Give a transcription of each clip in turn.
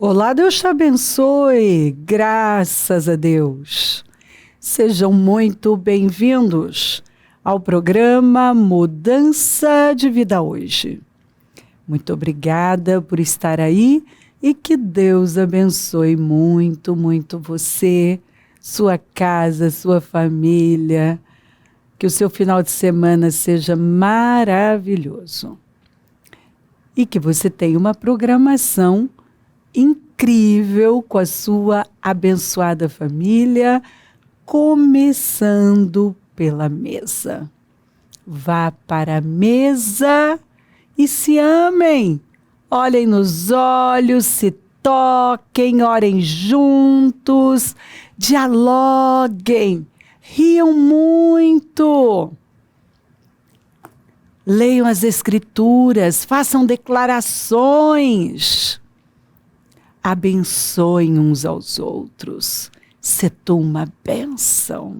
Olá, Deus te abençoe, graças a Deus. Sejam muito bem-vindos ao programa Mudança de Vida Hoje. Muito obrigada por estar aí e que Deus abençoe muito, muito você, sua casa, sua família. Que o seu final de semana seja maravilhoso. E que você tenha uma programação incrível com a sua abençoada família, começando pela mesa. Vá para a mesa e se amem. Olhem nos olhos, se toquem, orem juntos, dialoguem, riam muito. Leiam as escrituras, façam declarações. Abençoem uns aos outros. Setou uma bênção.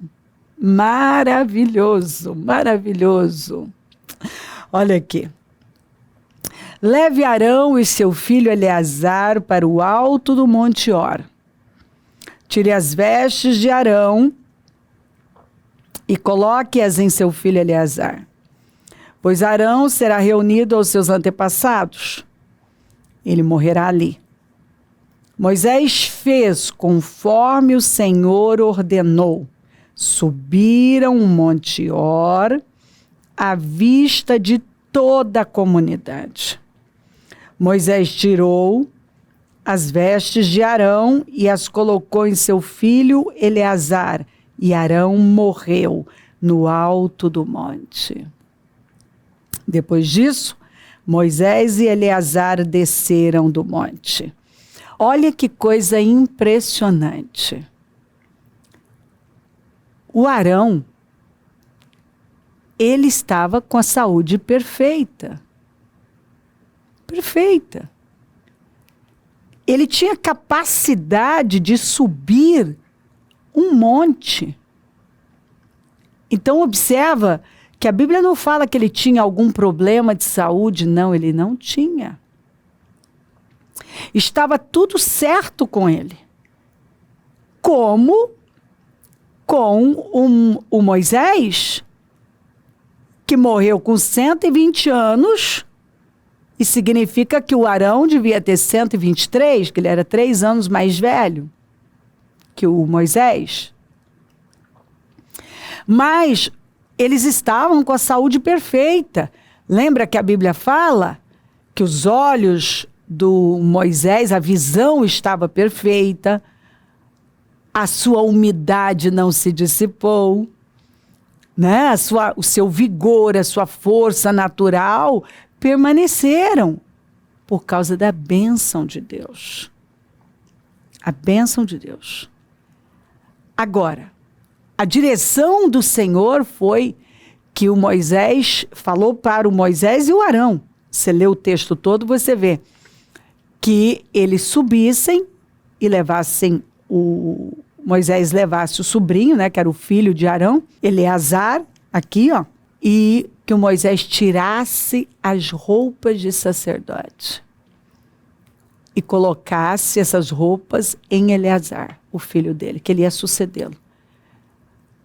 Maravilhoso, maravilhoso. Olha aqui. Leve Arão e seu filho Eleazar para o alto do Monte Or. Tire as vestes de Arão e coloque-as em seu filho Eleazar. Pois Arão será reunido aos seus antepassados. Ele morrerá ali. Moisés fez conforme o Senhor ordenou. Subiram o Monte Or à vista de toda a comunidade. Moisés tirou as vestes de Arão e as colocou em seu filho Eleazar, e Arão morreu no alto do monte. Depois disso, Moisés e Eleazar desceram do monte. Olha que coisa impressionante. O Arão, ele estava com a saúde perfeita. Perfeita. Ele tinha capacidade de subir um monte. Então, observa que a Bíblia não fala que ele tinha algum problema de saúde. Não, ele não tinha. Estava tudo certo com ele. Como com o Moisés, que morreu com 120 anos, e significa que o Arão devia ter 123, que ele era 3 anos mais velho que o Moisés. Mas eles estavam com a saúde perfeita. Lembra que a Bíblia fala que os olhos do Moisés, a visão estava perfeita, a sua umidade não se dissipou, né? O seu vigor, a sua força natural permaneceram por causa da bênção de Deus. A bênção de Deus. Agora, a direção do Senhor foi que o Moisés falou para o Moisés e o Arão. Você lê o texto todo, você vê que eles subissem e levassem Moisés levasse o sobrinho, né, que era o filho de Arão, Eleazar, aqui, ó, e que o Moisés tirasse as roupas de sacerdote e colocasse essas roupas em Eleazar, o filho dele, que ele ia sucedê-lo.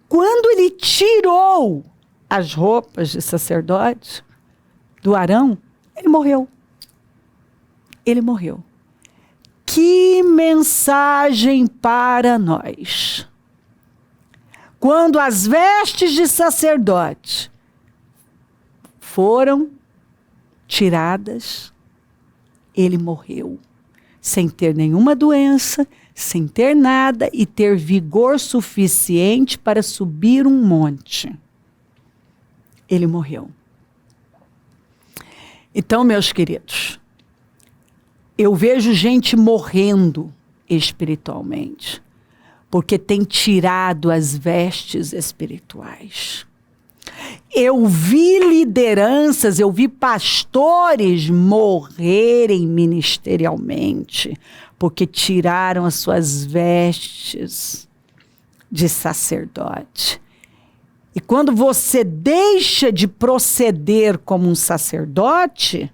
Quando ele tirou as roupas de sacerdote do Arão, ele morreu. Ele morreu. Que mensagem para nós! Quando as vestes de sacerdote foram tiradas, ele morreu, sem ter nenhuma doença, sem ter nada e ter vigor suficiente para subir um monte. Ele morreu. Então, meus queridos, eu vejo gente morrendo espiritualmente, porque tem tirado as vestes espirituais. Eu vi lideranças, eu vi pastores morrerem ministerialmente, porque tiraram as suas vestes de sacerdote. E quando você deixa de proceder como um sacerdote,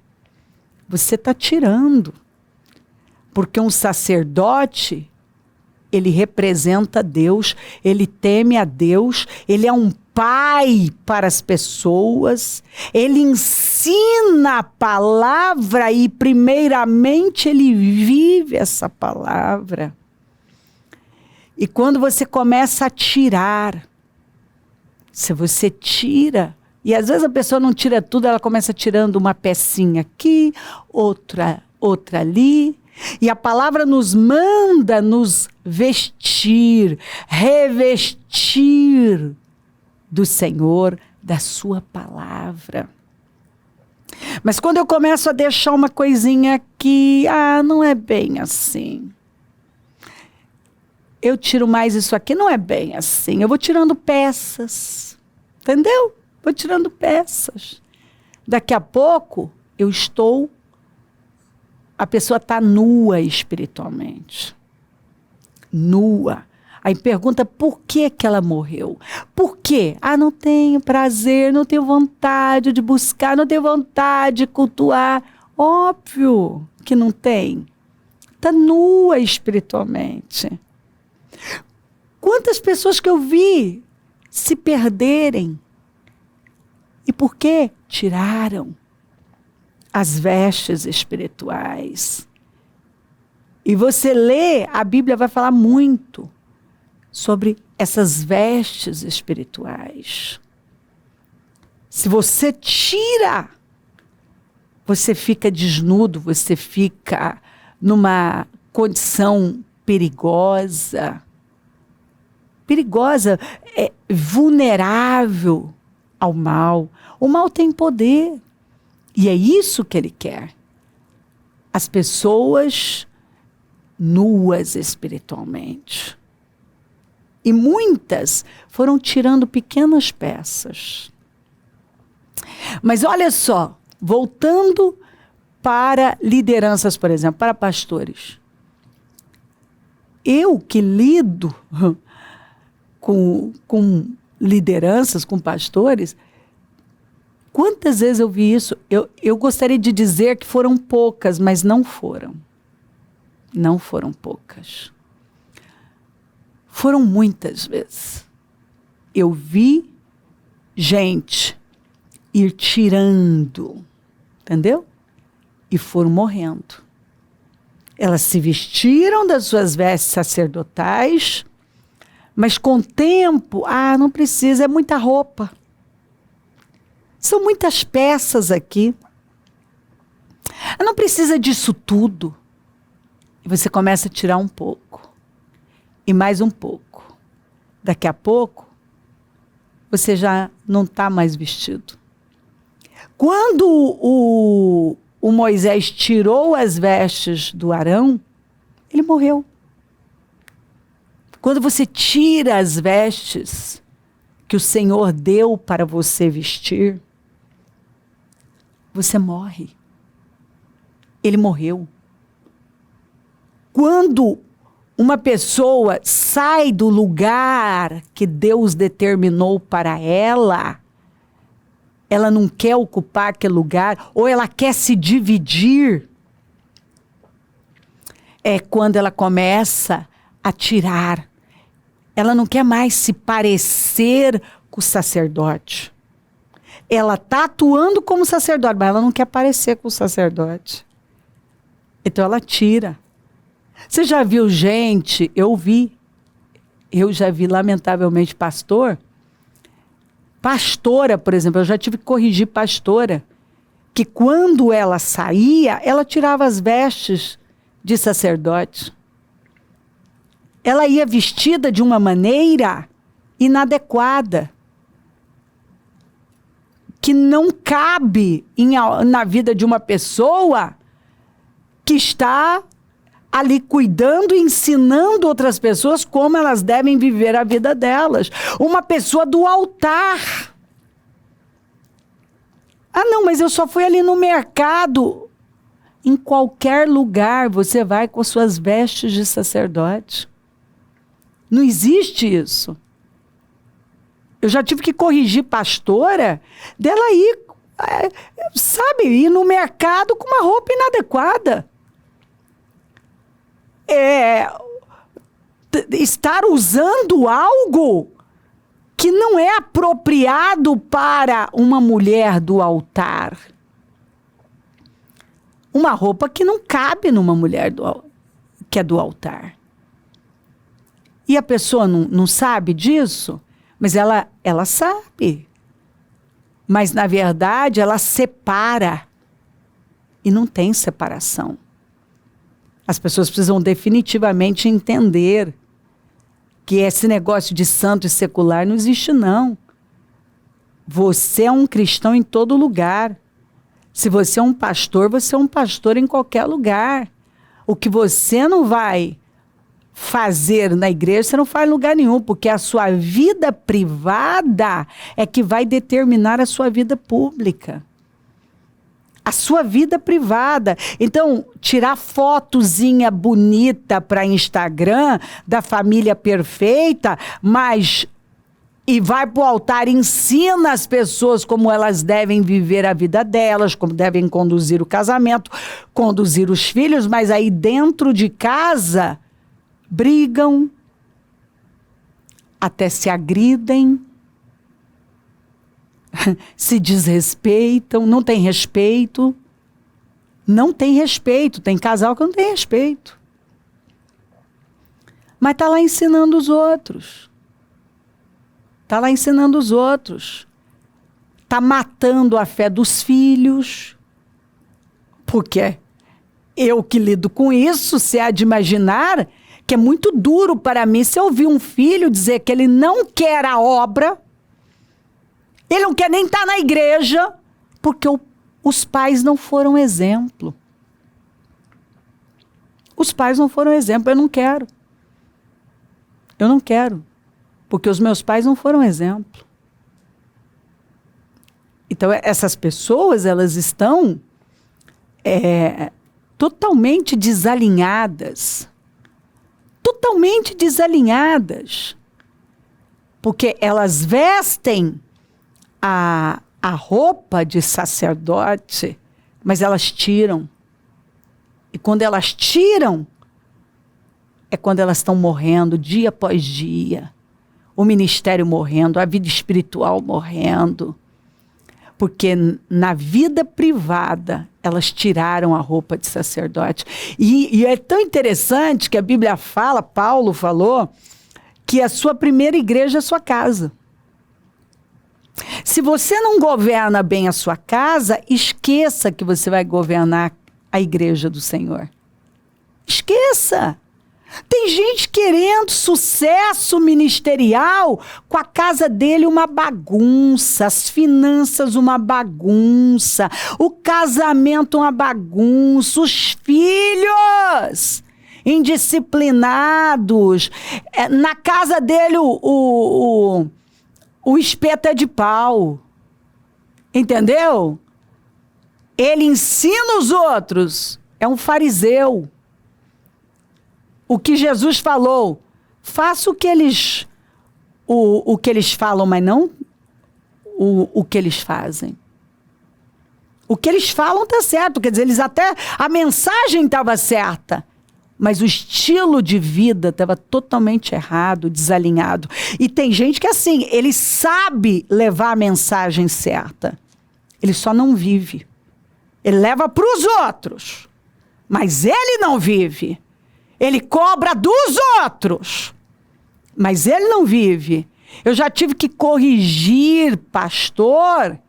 você está tirando. Porque um sacerdote, ele representa Deus, ele teme a Deus, ele é um pai para as pessoas, ele ensina a palavra e, primeiramente, ele vive essa palavra. E quando você começa a tirar, se você tira, e às vezes a pessoa não tira tudo, ela começa tirando uma pecinha aqui, outra ali, e a palavra nos manda nos vestir, revestir do Senhor, da sua palavra. Mas quando eu começo a deixar uma coisinha aqui, não é bem assim. Eu tiro mais isso aqui, não é bem assim. Eu vou tirando peças, entendeu? Vou tirando peças. Daqui a pouco, a pessoa está nua espiritualmente. Nua. Aí pergunta por que ela morreu. Por quê? Não tenho prazer, não tenho vontade de buscar, não tenho vontade de cultuar. Óbvio que não tem. Está nua espiritualmente. Quantas pessoas que eu vi se perderem. E por quê? Tiraram as vestes espirituais. E você lê, a Bíblia vai falar muito sobre essas vestes espirituais. Se você tira, você fica desnudo, você fica numa condição perigosa. Perigosa, vulnerável ao mal. O mal tem poder. E é isso que ele quer. As pessoas nuas espiritualmente. E muitas foram tirando pequenas peças. Mas olha só, voltando para lideranças, por exemplo, para pastores. Eu que lido com lideranças, com pastores, quantas vezes eu vi isso? Eu gostaria de dizer que foram poucas, mas não foram. Não foram poucas. Foram muitas vezes. Eu vi gente ir tirando, entendeu? E foram morrendo. Elas se vestiram das suas vestes sacerdotais, mas com o tempo, não precisa, é muita roupa. São muitas peças aqui. Não precisa disso tudo. E você começa a tirar um pouco. E mais um pouco. Daqui a pouco, você já não está mais vestido. Quando o Moisés tirou as vestes do Arão, ele morreu. Quando você tira as vestes que o Senhor deu para você vestir, você morre. Ele morreu. Quando uma pessoa sai do lugar que Deus determinou para ela não quer ocupar aquele lugar, ou ela quer se dividir, é quando ela começa a tirar. Ela não quer mais se parecer com o sacerdote. Ela está atuando como sacerdote, mas ela não quer parecer com o sacerdote. Então ela tira. Você já viu gente, eu já vi lamentavelmente pastora, por exemplo, eu já tive que corrigir pastora, que quando ela saía, ela tirava as vestes de sacerdote. Ela ia vestida de uma maneira inadequada, que não cabe na vida de uma pessoa que está ali cuidando e ensinando outras pessoas como elas devem viver a vida delas. Uma pessoa do altar. Não, mas eu só fui ali no mercado. Em qualquer lugar você vai com suas vestes de sacerdote. Não existe isso. Eu já tive que corrigir pastora dela ir, ir no mercado com uma roupa inadequada. estar usando algo que não é apropriado para uma mulher do altar. Uma roupa que não cabe numa mulher que é do altar. E a pessoa não sabe disso, mas ela sabe. Mas, na verdade, ela separa. E não tem separação. As pessoas precisam definitivamente entender que esse negócio de santo e secular não existe, não. Você é um cristão em todo lugar. Se você é um pastor em qualquer lugar. O que você não vai fazer na igreja, você não faz em lugar nenhum, porque a sua vida privada é que vai determinar a sua vida pública. A sua vida privada. Então, tirar fotozinha bonita para Instagram da família perfeita, e vai para o altar e ensina as pessoas como elas devem viver a vida delas, como devem conduzir o casamento, conduzir os filhos, mas aí dentro de casa brigam, até se agridem, se desrespeitam, não tem respeito. Não tem respeito. Tem casal que não tem respeito. Mas está lá ensinando os outros. Está lá ensinando os outros. Está matando a fé dos filhos. Porque eu que lido com isso, você há de imaginar que é muito duro para mim se eu ouvir um filho dizer que ele não quer a obra, ele não quer nem estar na igreja, porque os pais não foram exemplo. Os pais não foram exemplo. Eu não quero. Eu não quero. Porque os meus pais não foram exemplo. Então, essas pessoas, elas estão totalmente desalinhadas. Totalmente desalinhadas. Porque elas vestem a roupa de sacerdote, mas elas tiram. E quando elas tiram, é quando elas estão morrendo dia após dia. O ministério morrendo, a vida espiritual morrendo. Porque na vida privada, elas tiraram a roupa de sacerdote. E é tão interessante que a Bíblia fala, Paulo falou, que a sua primeira igreja é a sua casa. Se você não governa bem a sua casa, esqueça que você vai governar a igreja do Senhor. Esqueça. Tem gente querendo sucesso ministerial com a casa dele uma bagunça, as finanças uma bagunça, o casamento uma bagunça, os filhos indisciplinados. Na casa dele o espeto é de pau. Entendeu? Ele ensina os outros. É um fariseu. O que Jesus falou, faça o que eles falam, mas não o que eles fazem. O que eles falam está certo, quer dizer, a mensagem estava certa, mas o estilo de vida estava totalmente errado, desalinhado. E tem gente que assim, ele sabe levar a mensagem certa, ele só não vive. Ele leva para os outros, mas ele não vive. Ele cobra dos outros, mas ele não vive. Eu já tive que corrigir pastora,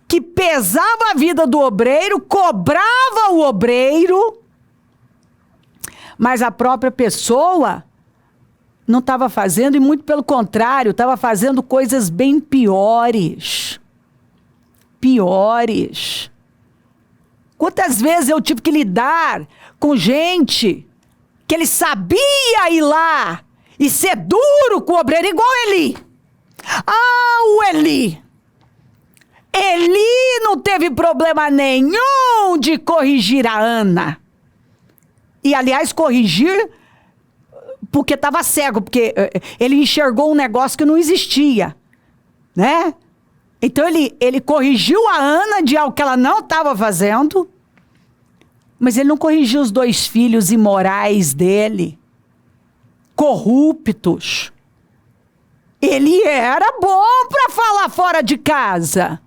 que pesava a vida do obreiro, cobrava o obreiro, mas a própria pessoa não estava fazendo, e muito pelo contrário, estava fazendo coisas bem piores. Piores. Quantas vezes eu tive que lidar com gente que ele sabia ir lá e ser duro com o obreiro, igual Eli. O Eli. Eli não teve problema nenhum de corrigir a Ana. E, aliás, corrigir porque estava cego, porque ele enxergou um negócio que não existia, né? Então, ele corrigiu a Ana de algo que ela não estava fazendo, Mas ele não corrigiu os 2 filhos imorais dele, corruptos. Ele era bom para falar fora de casa.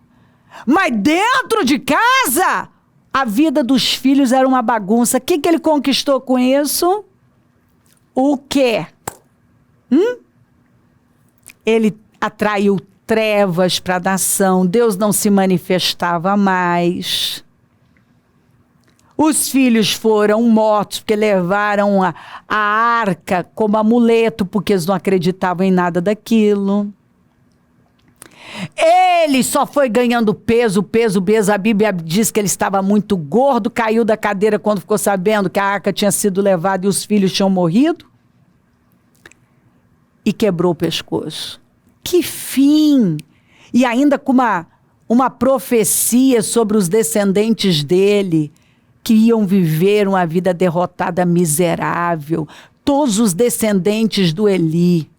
Mas dentro de casa, a vida dos filhos era uma bagunça. O que ele conquistou com isso? O quê? Ele atraiu trevas para a nação. Deus não se manifestava mais. Os filhos foram mortos porque levaram a arca como amuleto, porque eles não acreditavam em nada daquilo. Ele só foi ganhando peso. A Bíblia diz que ele estava muito gordo, caiu da cadeira quando ficou sabendo que a arca tinha sido levada e os filhos tinham morrido. E quebrou o pescoço. Que fim! E ainda com uma profecia sobre os descendentes dele, que iam viver uma vida derrotada, miserável. Todos os descendentes do Eli.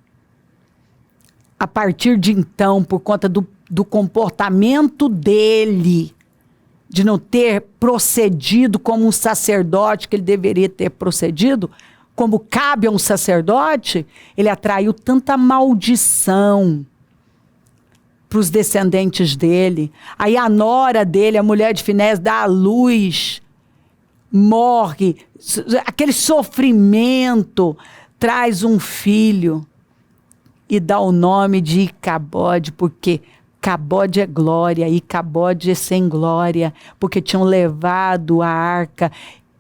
A partir de então, por conta do comportamento dele, de não ter procedido como um sacerdote que ele deveria ter procedido, como cabe a um sacerdote, ele atraiu tanta maldição para os descendentes dele. Aí a nora dele, a mulher de Finés, dá à luz, morre, aquele sofrimento, traz um filho e dá o nome de Icabode, porque Cabode é glória, Icabode é sem glória, porque tinham levado a arca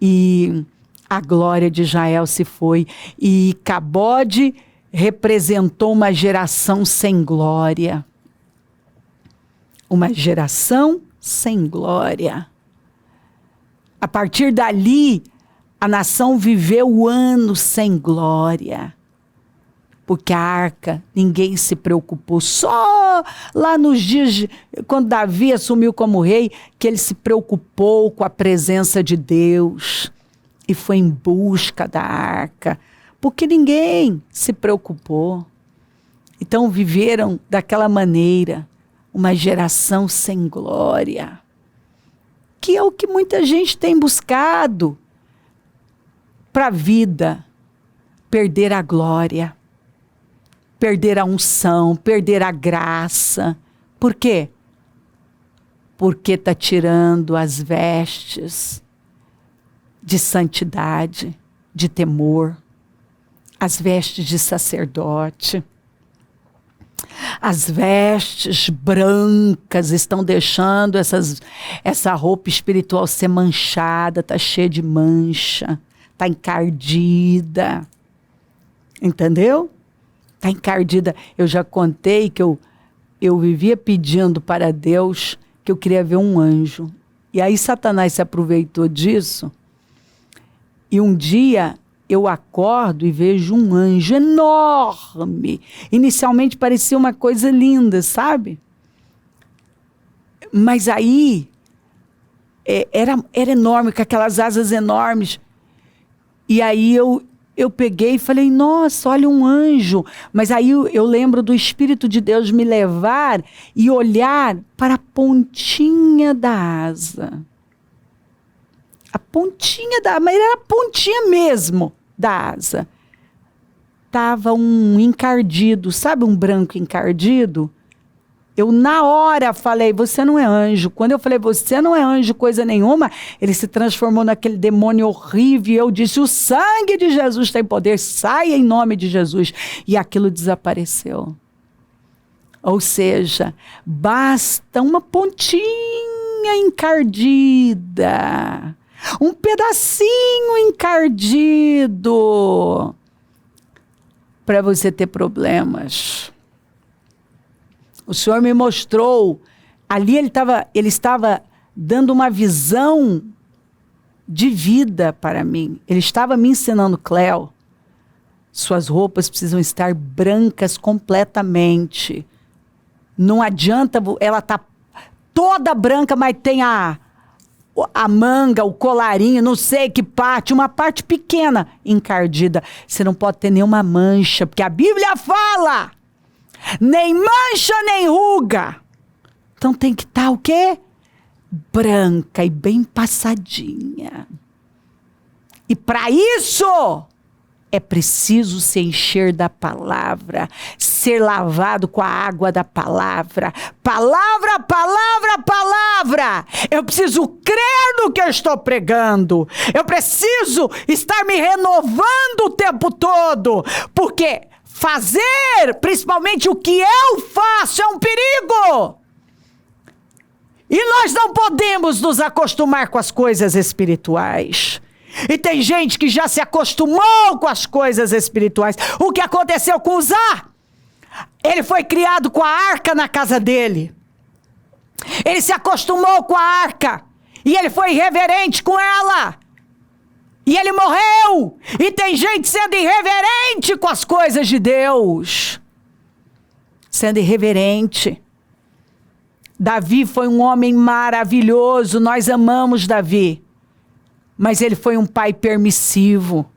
e a glória de Israel se foi. E Icabode representou uma geração sem glória. Uma geração sem glória. A partir dali, a nação viveu anos sem glória. Porque a arca, ninguém se preocupou. Só lá nos dias, quando Davi assumiu como rei, que ele se preocupou com a presença de Deus. E foi em busca da arca. Porque ninguém se preocupou. Então viveram daquela maneira. Uma geração sem glória. Que é o que muita gente tem buscado para a vida. Perder a glória. Perder a unção, perder a graça. Por quê? Porque está tirando as vestes de santidade, de temor, as vestes de sacerdote. As vestes brancas estão deixando essa roupa espiritual ser manchada, está cheia de mancha, está encardida. Entendeu? Está encardida. Eu já contei que eu vivia pedindo para Deus que eu queria ver um anjo. E aí Satanás se aproveitou disso. E um dia eu acordo e vejo um anjo enorme. Inicialmente parecia uma coisa linda, sabe? Mas aí era enorme, com aquelas asas enormes. E aí eu peguei e falei, nossa, olha um anjo. Mas aí eu lembro do Espírito de Deus me levar e olhar para a pontinha da asa. A pontinha mas era a pontinha mesmo da asa. Tava um encardido, sabe um branco encardido? Eu na hora falei, você não é anjo. Quando eu falei, você não é anjo, coisa nenhuma, ele se transformou naquele demônio horrível. E eu disse, o sangue de Jesus tem poder, sai em nome de Jesus. E aquilo desapareceu. Ou seja, basta uma pontinha encardida, um pedacinho encardido para você ter problemas. O Senhor me mostrou, ali ele estava dando uma visão de vida para mim. Ele estava me ensinando, Cléo, suas roupas precisam estar brancas completamente. Não adianta, ela tá toda branca, mas tem a manga, o colarinho, não sei que parte, uma parte pequena encardida. Você não pode ter nenhuma mancha, porque a Bíblia fala, nem mancha, nem ruga. Então tem que estar o quê? Branca e bem passadinha. E para isso, é preciso se encher da palavra, ser lavado com a água da palavra. Palavra, palavra, palavra. Eu preciso crer no que eu estou pregando. Eu preciso estar me renovando o tempo todo. Porque fazer, principalmente o que eu faço, é um perigo. E nós não podemos nos acostumar com as coisas espirituais. E tem gente que já se acostumou com as coisas espirituais. O que aconteceu com Uzá? Ele foi criado com a arca na casa dele. Ele se acostumou com a arca. E ele foi irreverente com ela. E ele morreu. E tem gente sendo irreverente com as coisas de Deus. Sendo irreverente. Davi foi um homem maravilhoso. Nós amamos Davi. Mas ele foi um pai permissivo.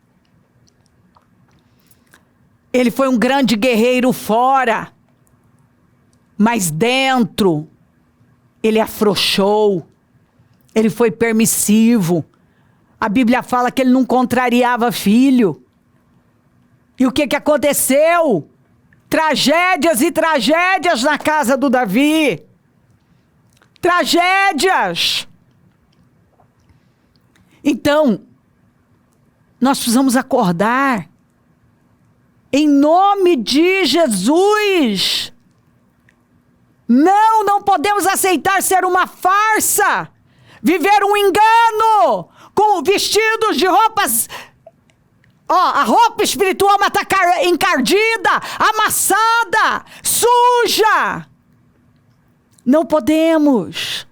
Ele foi um grande guerreiro fora. Mas dentro, ele afrouxou. Ele foi permissivo. A Bíblia fala que ele não contrariava filho. E o que aconteceu? Tragédias e tragédias na casa do Davi. Tragédias. Então, nós precisamos acordar. Em nome de Jesus. Não podemos aceitar ser uma farsa. Viver um engano. Com vestidos de roupas. A roupa espiritual está encardida, amassada, suja. Não podemos.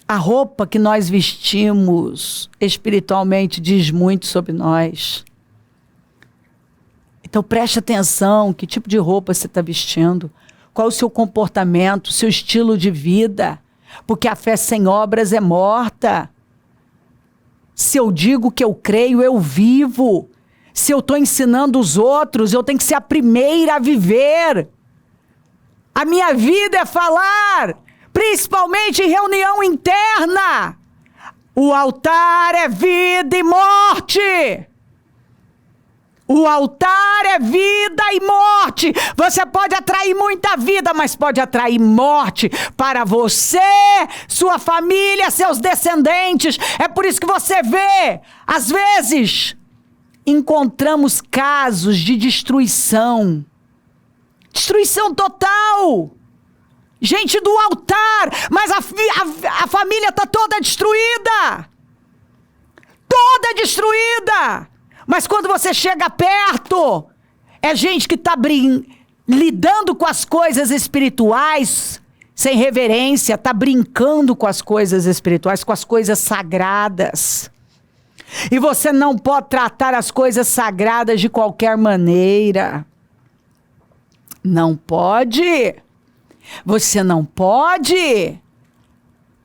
A roupa que nós vestimos espiritualmente diz muito sobre nós. Então preste atenção, que tipo de roupa você está vestindo, qual o seu comportamento, o seu estilo de vida, porque a fé sem obras é morta. Se eu digo que eu creio, eu vivo. Se eu estou ensinando os outros, eu tenho que ser a primeira a viver. A minha vida é falar. Principalmente em reunião interna. O altar é vida e morte. O altar é vida e morte. Você pode atrair muita vida, mas pode atrair morte para você, sua família, seus descendentes. É por isso que você vê, às vezes, encontramos casos de destruição. Destruição total. Gente do altar, mas a família está toda destruída. Toda destruída. Mas quando você chega perto, é gente que está lidando com as coisas espirituais sem reverência, está brincando com as coisas espirituais, com as coisas sagradas. E você não pode tratar as coisas sagradas de qualquer maneira. Não pode. Você não pode.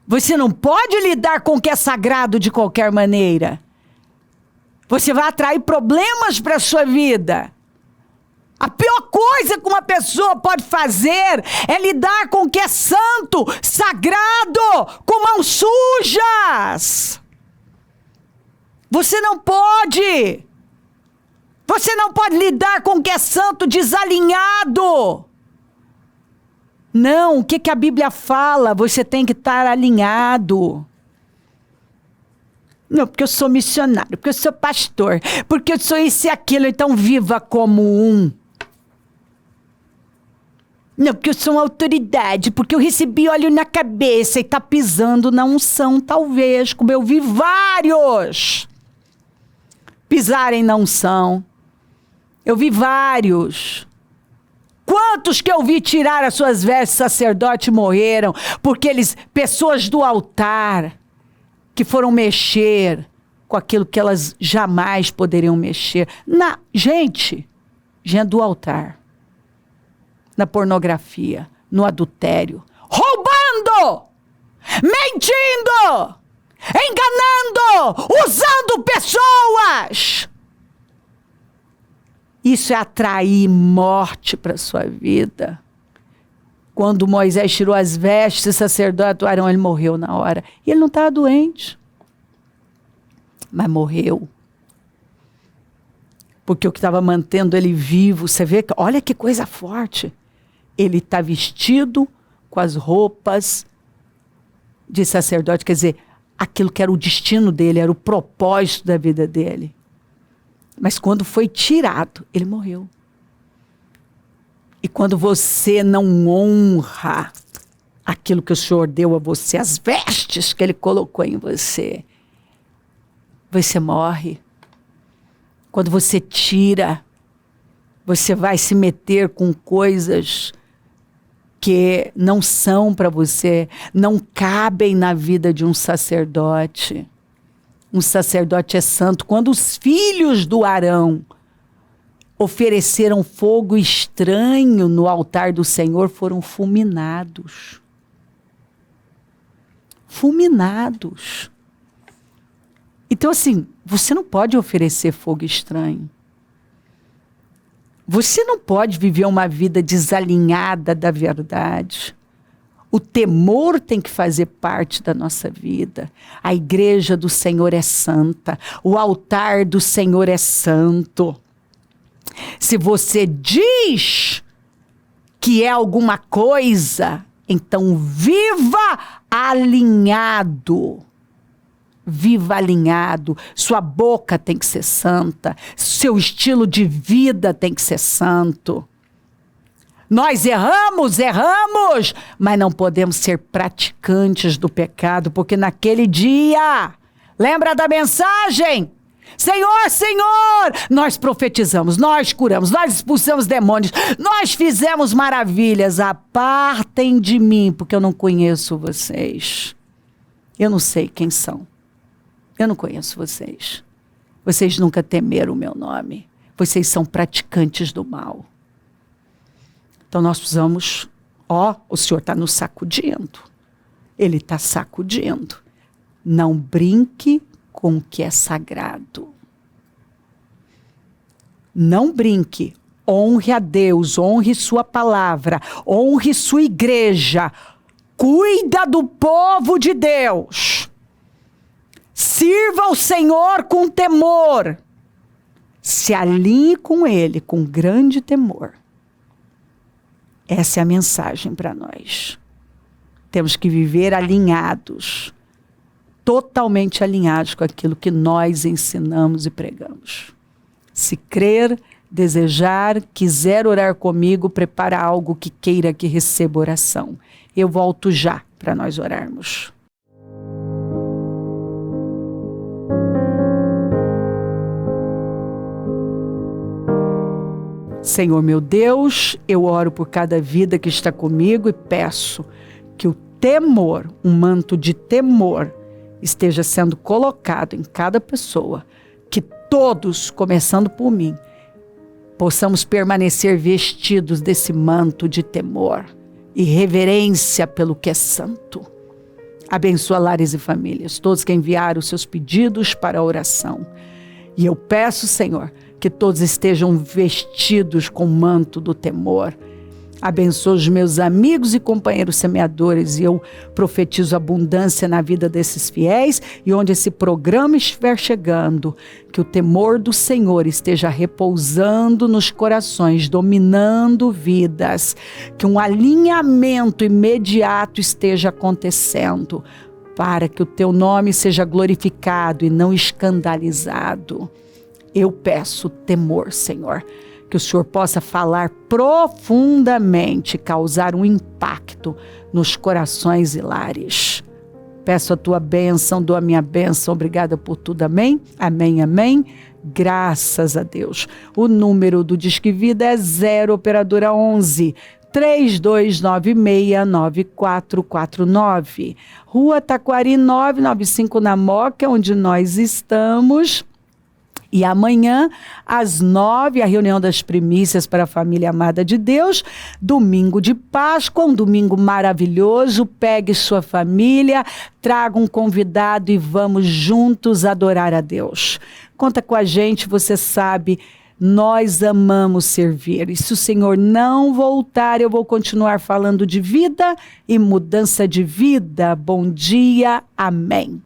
Você não pode lidar com o que é sagrado de qualquer maneira. Você vai atrair problemas para a sua vida. A pior coisa que uma pessoa pode fazer é lidar com o que é santo, sagrado, com mãos sujas. Você não pode. Você não pode lidar com o que é santo desalinhado. Não, o que a Bíblia fala? Você tem que estar alinhado. Não, porque eu sou missionário, porque eu sou pastor, porque eu sou isso e aquilo, então viva como um. Não, porque eu sou uma autoridade, porque eu recebi óleo na cabeça e tá pisando na unção, talvez, como eu vi vários pisarem na unção. Eu vi vários. Quantos que eu vi tirar as suas vestes sacerdote morreram, porque pessoas do altar, que foram mexer com aquilo que elas jamais poderiam mexer. Gente do altar. Na pornografia, no adultério. Roubando! Mentindo! Enganando! Usando pessoas! Isso é atrair morte para a sua vida. Quando Moisés tirou as vestes, o sacerdote Arão, ele morreu na hora. E ele não estava doente. mas morreu. Porque o que estava mantendo ele vivo, você vê, olha que coisa forte. Ele está vestido com as roupas de sacerdote, quer dizer, aquilo que era o destino dele, era o propósito da vida dele. Mas quando foi tirado, ele morreu. E quando você não honra aquilo que o Senhor deu a você, as vestes que ele colocou em você, você morre. Quando você tira, você vai se meter com coisas que não são para você, não cabem na vida de um sacerdote. Um sacerdote é santo. Quando os filhos do Arão ofereceram fogo estranho no altar do Senhor, foram fulminados. Fulminados. Então, assim, você não pode oferecer fogo estranho. Você não pode viver uma vida desalinhada da verdade. O temor tem que fazer parte da nossa vida. A igreja do Senhor é santa. O altar do Senhor é santo. Se você diz que é alguma coisa, então viva alinhado. Viva alinhado, sua boca tem que ser santa, seu estilo de vida tem que ser santo. Nós erramos, mas não podemos ser praticantes do pecado, porque naquele dia, lembra da mensagem? Senhor, Senhor, nós profetizamos, nós curamos, nós expulsamos demônios, nós fizemos maravilhas, apartem de mim, porque eu não conheço vocês. Eu não sei quem são. Eu não conheço vocês. Vocês nunca temeram o meu nome. Vocês são praticantes do mal. Então nós precisamos... o Senhor está nos sacudindo. Ele está sacudindo. Não brinque com o que é sagrado. Não brinque. Honre a Deus, honre sua palavra, honre sua igreja. Cuida do povo de Deus. Sirva ao Senhor com temor. Se alinhe com Ele com grande temor. Essa é a mensagem para nós. Temos que viver alinhados. Totalmente alinhados com aquilo que nós ensinamos e pregamos. Se crer, desejar, quiser orar comigo, prepara algo que queira que receba oração. Eu volto já para nós orarmos. Senhor meu Deus, eu oro por cada vida que está comigo e peço que o temor, um manto de temor, esteja sendo colocado em cada pessoa, que todos, começando por mim, possamos permanecer vestidos desse manto de temor e reverência pelo que é santo. Abençoa lares e famílias, todos que enviaram os seus pedidos para a oração. E eu peço, Senhor, que todos estejam vestidos com o manto do temor. Abençoa os meus amigos e companheiros semeadores e eu profetizo abundância na vida desses fiéis e onde esse programa estiver chegando, que o temor do Senhor esteja repousando nos corações, dominando vidas, que um alinhamento imediato esteja acontecendo, para que o teu nome seja glorificado e não escandalizado. Eu peço temor, Senhor, que o Senhor possa falar profundamente, causar um impacto nos corações e lares. Peço a tua bênção, dou a minha bênção, obrigada por tudo, amém? Amém, amém. Graças a Deus. O número do Disque Vida é 0 operadora 11 32969449. Rua Taquari 995 na Moca, onde nós estamos. E amanhã, às 9, a reunião das primícias para a família amada de Deus. Domingo de Páscoa, um domingo maravilhoso. Pegue sua família, traga um convidado e vamos juntos adorar a Deus. Conta com a gente, você sabe, nós amamos servir. E se o Senhor não voltar, eu vou continuar falando de vida e mudança de vida. Bom dia, amém.